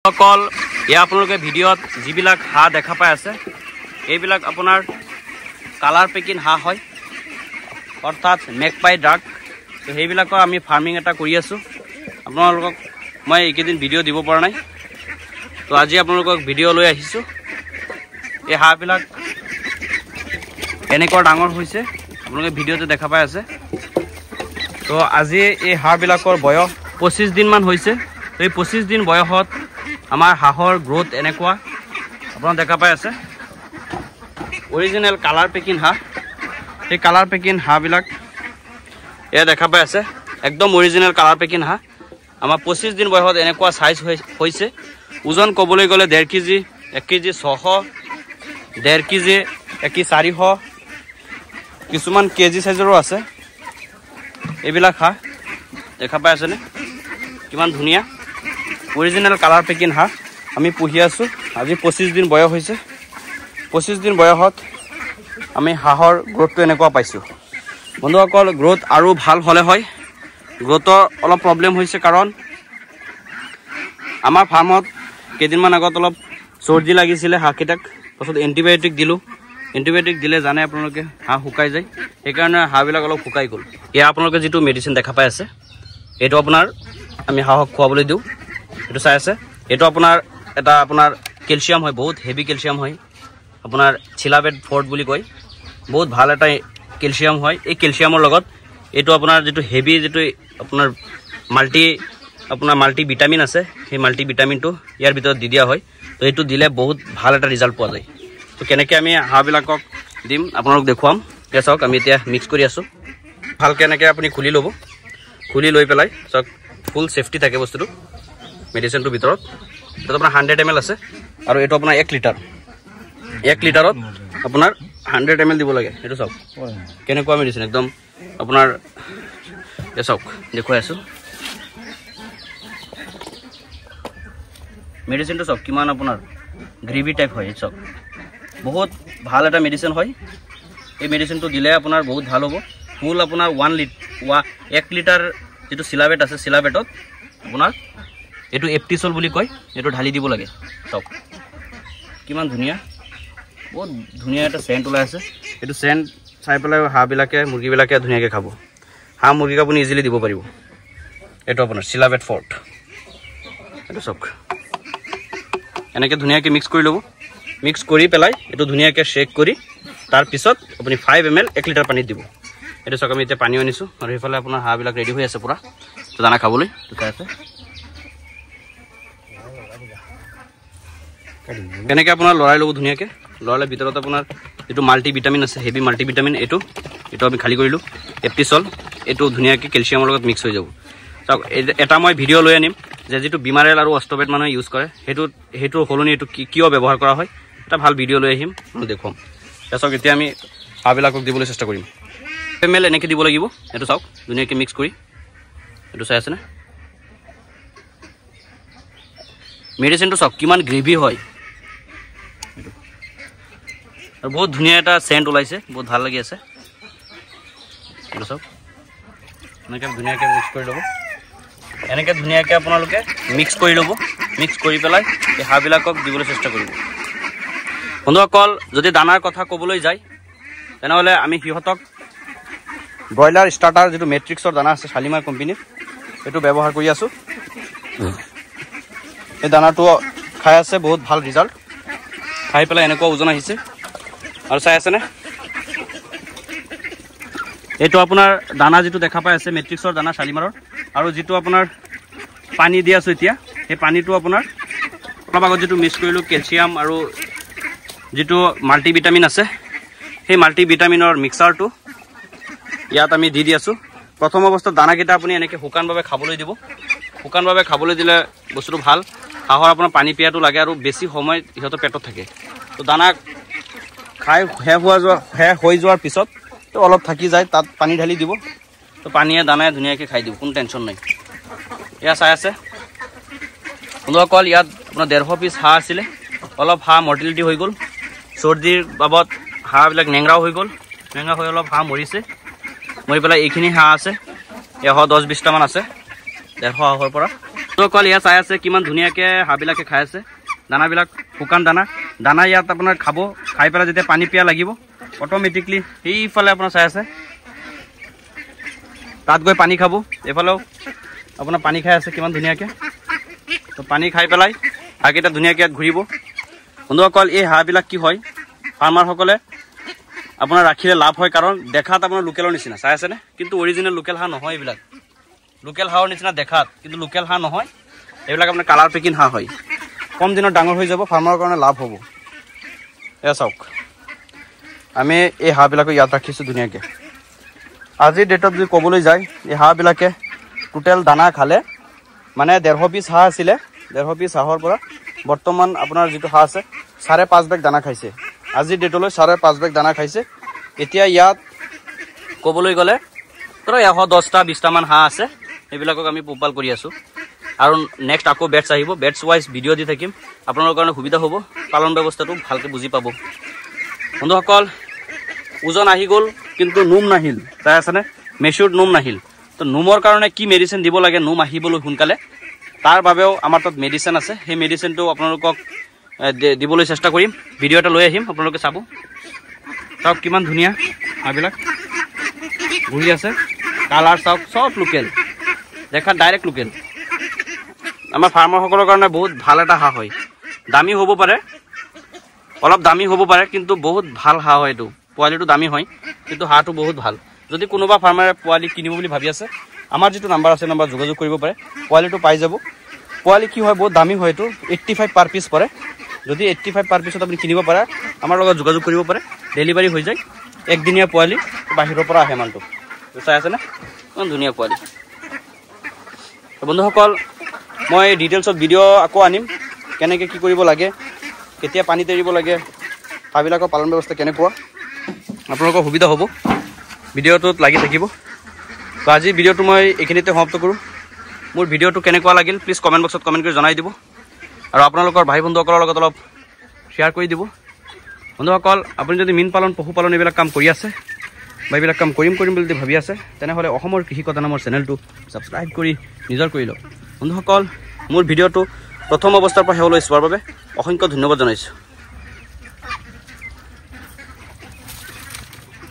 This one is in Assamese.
সকল এয়া আপোনালোকে ভিডিঅ'ত যিবিলাক হাঁহ দেখা পাই আছে এইবিলাক আপোনাৰ কালাৰ পেকিং হাঁহ হয় অৰ্থাৎ মেকপাই ডাক। তো সেইবিলাকৰ আমি ফাৰ্মিং এটা কৰি আছোঁ। আপোনালোকক মই এইকেইদিন ভিডিঅ' দিব পৰা নাই, তো আজি আপোনালোকক ভিডিঅ' লৈ আহিছোঁ। এই হাঁহবিলাক এনেকুৱা ডাঙৰ হৈছে আপোনালোকে ভিডিঅ'তে দেখা পাই আছে। তো আজি এই হাঁহবিলাকৰ বয়স 25 দিনমান হৈছে। তো এই 25 দিন বয়সত আমাৰ হাঁহৰ গ্ৰোথ এনেকুৱা আপোনালোকে দেখা পাই আছে। অৰিজিনেল কালাৰ পেকিং হাঁহ, এই কালাৰ পেকিং হাঁহবিলাক এয়া দেখা পাই আছে, একদম অৰিজিনেল কালাৰ পেকিং হাঁহ। আমাৰ 25 দিন বয়সত এনেকুৱা চাইজ হৈছে। ওজন ক'বলৈ গ'লে 1.5 কেজি, 1 কেজি 600, 1.5 কেজি, 1 কেজি 400, কিছুমান কেজি চাইজৰো আছে। এইবিলাক হাঁহ দেখা পাই আছেনে কিমান ধুনীয়া অৰিজিনেল কালাৰ পেকিং হাঁহ আমি পুহি আছোঁ। আজি 25 দিন বয়স হৈছে। 25 দিন বয়সত আমি হাঁহৰ গ্ৰোথটো এনেকুৱা পাইছোঁ। বন্ধুসকল, গ্ৰোথ আৰু ভাল হ'লে হয়। গ্ৰোথৰ অলপ প্ৰব্লেম হৈছে কাৰণ আমাৰ ফাৰ্মত কেইদিনমান আগত অলপ চৰ্দি লাগিছিলে হাঁহকেইটাক, পাছত এণ্টিবায়'টিক দিলোঁ। এণ্টিবায়'টিক দিলে জানে আপোনালোকে হাঁহ শুকাই যায়, সেইকাৰণে হাঁহবিলাক অলপ শুকাই গ'ল। এয়া আপোনালোকে যিটো মেডিচিন দেখা পাই আছে এইটো আপোনাৰ আমি হাঁহক খুৱাবলৈ দিওঁ। এইটো চাই আছে, এইটো আপোনাৰ কেলছিয়াম হয়, বহুত হেভি কেলছিয়াম হয়। আপোনাৰ চিলাবেট ফৰ্ট বুলি কয়, বহুত ভাল এটা কেলছিয়াম হয়। এই কেলছিয়ামৰ লগত এইটো আপোনাৰ যিটো হেভি যিটো আপোনাৰ মাল্টি ভিটামিন আছে, সেই মাল্টি ভিটামিনটো ইয়াৰ ভিতৰত দি দিয়া হয়। তো এইটো দিলে বহুত ভাল এটা ৰিজাল্ট পোৱা যায়। তো কেনেকৈ আমি হাঁহবিলাকক দিম আপোনালোক দেখুৱাম। এতিয়া চাওক, আমি এতিয়া মিক্স কৰি আছোঁ। ভালকৈ এনেকৈ আপুনি খুলি ল'ব, খুলি লৈ পেলাই চাওক ফুল ছেফটি থাকে বস্তুটো মেডিচিনটোৰ ভিতৰত। এইটো আপোনাৰ 100 ml আছে আৰু এইটো আপোনাৰ 1 লিটাৰ। 1 লিটাৰত আপোনাৰ 100 ml দিব লাগে। এইটো চাওক কেনেকুৱা মেডিচিন, একদম আপোনাৰ এই চাওক দেখুৱাই আছোঁ। মেডিচিনটো চাওক কিমান আপোনাৰ গ্ৰেভি টাইপ হয়। চাওক বহুত ভাল এটা মেডিচিন হয়। এই মেডিচিনটো দিলে আপোনাৰ বহুত ভাল হ'ব। ফুল আপোনাৰ 1 লিটাৰ যিটো চিলাবেট আছে, চিলাবেটত আপোনাৰ এইটো এপ্টিচল বুলি কয়, এইটো ঢালি দিব লাগে। চাওক কিমান ধুনীয়া, বহুত ধুনীয়া এটা চেণ্ট ওলাই আছে। এইটো চেণ্ট চাই পেলাই হাঁহবিলাকে মুৰ্গীবিলাকে ধুনীয়াকৈ খাব। হাঁহ মুৰ্গীক আপুনি ইজিলি দিব পাৰিব। এইটো আপোনাৰ চিলাবেট ফৰ্ট। এইটো চাওক এনেকৈ ধুনীয়াকৈ মিক্স কৰি ল'ব। মিক্স কৰি পেলাই এইটো ধুনীয়াকৈ শ্বেক কৰি তাৰপিছত আপুনি 5 ml 1 লিটাৰ পানীত দিব। এইটো চাওক আমি এতিয়া পানীও আনিছোঁ আৰু সেইফালে আপোনাৰ হাঁহবিলাক ৰেডি হৈ আছে পূৰা দানা খাবলৈ। চাই আছে এনেকৈ আপোনাৰ লৰাই ল'ব ধুনীয়াকৈ। লৰালে ভিতৰত আপোনাৰ যিটো মাল্টি ভিটামিন আছে, হেভি মাল্টি ভিটামিন, এইটো আমি খালী কৰিলোঁ। এপ্টিচল এইটো ধুনীয়াকৈ কেলছিয়ামৰ লগত মিক্স হৈ যাব। চাওক এটা মই ভিডিঅ' লৈ আনিম যে যিটো বিমাৰেল আৰু অষ্টবেট মানুহে ইউজ কৰে, সেইটোৰ সলনি এইটো কিয় ব্যৱহাৰ কৰা হয়, এটা ভাল ভিডিঅ' লৈ আহিম দেখুৱাম। চাওক এতিয়া আমি হাঁহবিলাকক দিবলৈ চেষ্টা কৰিম। ml এনেকৈ দিব লাগিব। এইটো চাওক ধুনীয়াকৈ মিক্স কৰি, এইটো চাই আছেনে মেডিচিনটো চাওক কিমান গ্ৰেভি হয়। আৰু বহুত ধুনীয়া এটা চেণ্ট ওলাইছে, বহুত ভাল লাগি আছে। এইটো চাওক এনেকৈ ধুনীয়াকৈ মিক্স কৰি ল'ব। এনেকৈ ধুনীয়াকৈ আপোনালোকে মিক্স কৰি ল'ব। মিক্স কৰি পেলাই এই হাঁহবিলাকক দিবলৈ চেষ্টা কৰিব। বন্ধুসকল, যদি দানাৰ কথা ক'বলৈ যায় তেনেহ'লে আমি সিহঁতক ব্ৰইলাৰ ষ্টাৰ্টাৰ যিটো মেট্ৰিক্সৰ দানা আছে শালিমাৰ কোম্পানীৰ, সেইটো ব্যৱহাৰ কৰি আছোঁ। এই দানাটো খাই আছে, বহুত ভাল ৰিজাল্ট। খাই পেলাই এনেকুৱা ওজন আহিছে আৰু চাই আছেনে এইটো আপোনাৰ দানা যিটো দেখা পাই আছে মেট্ৰিক্সৰ দানা শালিমাৰৰ, আৰু যিটো আপোনাৰ পানী দি আছোঁ এতিয়া, সেই পানীটো আপোনাৰ অলপ আগত যিটো মিক্স কৰিলোঁ কেলছিয়াম আৰু যিটো মাল্টি ভিটামিন আছে, সেই মাল্টি ভিটামিনৰ মিক্সাৰটো ইয়াত আমি দি আছোঁ। প্ৰথম অৱস্থাত দানাকেইটা আপুনি এনেকৈ শুকানভাৱে খাবলৈ দিব। শুকানভাৱে খাবলৈ দিলে বস্তুটো ভাল। হাঁহৰ আপোনাৰ পানী পিয়াটো লাগে আৰু বেছি সময় সিহঁতৰ পেটত থাকে। তো দানা খাই শেষ হৈ যোৱাৰ পিছত তো অলপ থাকি যায়, তাত পানী ঢালি দিব। তো পানীয়ে দানাই ধুনীয়াকৈ খাই দিব, কোনো টেনশ্যন নাই। এয়া চাই আছে বন্ধুসকল, ইয়াত আপোনাৰ 150 পিচ হাঁহ আছিলে। অলপ হাঁহ মৰ্টেলিটি হৈ গ'ল, চৰ্দিৰ বাবদ হাঁহবিলাক নেংৰাও হৈ গ'ল। নেংৰা হৈ অলপ হাঁহ মৰিছে। মৰি পেলাই এইখিনি হাঁহ আছে, 110-120টামান আছে 150 হাঁহৰ পৰা। অকল ইয়াত চাই আছে কিমান ধুনীয়াকৈ হাঁহবিলাকে খাই আছে দানাবিলাক, শুকান দানা ইয়াত আপোনাৰ খাব। খাই পেলাই যেতিয়া পানী পিয়া লাগিব অট'মেটিকলি সেইফালে আপোনাৰ চাই আছে তাত গৈ পানী খাব। এইফালেও আপোনাৰ পানী খাই আছে কিমান ধুনীয়াকৈ। তো পানী খাই পেলাই হাঁহকেইটা ধুনীয়াকৈ ইয়াত ঘূৰিব। বন্ধুসকল এই হাঁহবিলাক কি হয়, ফাৰ্মাৰসকলে আপোনাৰ ৰাখিলে লাভ হয়, কাৰণ দেখাত আপোনাৰ লোকেলৰ নিচিনা চাই আছেনে, কিন্তু অৰিজিনেল লোকেল হাঁহ নহয় এইবিলাক। লোকেল হাঁহৰ নিচিনা দেখাত, কিন্তু লোকেল হাঁহ নহয় এইবিলাক। আপোনাৰ কালাৰ পেকিং হাঁহ হয়, কম দিনত ডাঙৰ হৈ যাব, ফাৰ্মাৰৰ কাৰণে লাভ হ'ব। এয়া চাওক, আমি এই হাঁহবিলাকো ইয়াত ৰাখিছোঁ ধুনীয়াকৈ। আজিৰ ডেটত যদি ক'বলৈ যায়, এই হাঁহবিলাকে টোটেল দানা খালে মানে 1.5 পিচ হাঁহ আছিলে, 1.5 পিচ হাঁহৰ পৰা বৰ্তমান আপোনাৰ যিটো হাঁহ আছে 5.5 বেগ দানা খাইছে। আজিৰ ডেটলৈ 5.5 বেগ দানা খাইছে। এতিয়া ইয়াত ক'বলৈ গ'লে ধৰক 110-20টামান হাঁহ আছে, সেইবিলাকক আমি পোহপাল কৰি আছোঁ। আৰু নেক্সট আকৌ বেটছ আহিব, বেটছ ৱাইজ ভিডিঅ' দি থাকিম, আপোনালোকৰ কাৰণে সুবিধা হ'ব, পালন ব্যৱস্থাটো ভালকৈ বুজি পাব। বন্ধুসকল ওজন আহি গ'ল কিন্তু নোম নাহিল, চাই আছেনে, মেচিউৰ্ড নোম নাহিল। তো নোমৰ কাৰণে কি মেডিচিন দিব লাগে নোম আহিবলৈ সোনকালে, তাৰ বাবেও আমাৰ তাত মেডিচিন আছে। সেই মেডিচিনটো আপোনালোকক দিবলৈ চেষ্টা কৰিম, ভিডিঅ' এটা লৈ আহিম, আপোনালোকে চাব। চাওক কিমান ধুনীয়া হাঁহবিলাক ঘূৰি আছে, কালাৰ চাওক চব লোকেল, দেখাত ডাইৰেক্ট লোকেল। আমাৰ ফাৰ্মাৰসকলৰ কাৰণে বহুত ভাল এটা হাঁহ হয়। দামী হ'ব পাৰে, অলপ দামী হ'ব পাৰে, কিন্তু বহুত ভাল হাঁহ হয় এইটো। পোৱালিটো দামী হয় কিন্তু হাঁহটো বহুত ভাল। যদি কোনোবা ফাৰ্মাৰে পোৱালি কিনিব বুলি ভাবি আছে, আমাৰ যিটো নাম্বাৰ আছে নাম্বাৰ যোগাযোগ কৰিব পাৰে, পোৱালিটো পাই যাব। পোৱালি কি হয়, বহুত দামী হয় এইটো, 85 পাৰ পিচ পৰে। যদি 85 পাৰ পিছত আপুনি কিনিব পাৰে, আমাৰ লগত যোগাযোগ কৰিব পাৰে, ডেলিভাৰী হৈ যায়। একদিনীয়া পোৱালি, বাহিৰৰ পৰা আহে মালটো, চাই আছেনে ইমান ধুনীয়া পোৱালি। বন্ধুসকল মই ডিটেইলছত ভিডিঅ' আকৌ আনিম, কেনেকৈ কি কৰিব লাগে, কেতিয়া পানী এৰিব লাগে, হাঁহবিলাকৰ পালন ব্যৱস্থা কেনেকুৱা, আপোনালোকৰ সুবিধা হ'ব। ভিডিঅ'টোত লাগি থাকিব। তো আজি ভিডিঅ'টো মই এইখিনিতে সমাপ্ত কৰোঁ। মোৰ ভিডিঅ'টো কেনেকুৱা লাগিল প্লিজ কমেণ্ট বক্সত কমেণ্ট কৰি জনাই দিব, আৰু আপোনালোকৰ ভাই বন্ধুসকলৰ লগত অলপ শ্বেয়াৰ কৰি দিব। বন্ধুসকল আপুনি যদি মীন পালন, পশুপালন এইবিলাক কাম কৰি আছে বা এইবিলাক কাম কৰিম বুলি যদি ভাবি আছে, তেনেহ'লে অসমৰ কৃষি কথা নামৰ চেনেলটো ছাবস্ক্ৰাইব কৰি নিজৰ কৰি লওক। বন্ধুসকল মোৰ ভিডিঅ'টো প্ৰথম অৱস্থাৰ পৰা শেষলৈ চোৱাৰ বাবে অসংখ্য ধন্যবাদ জনাইছোঁ।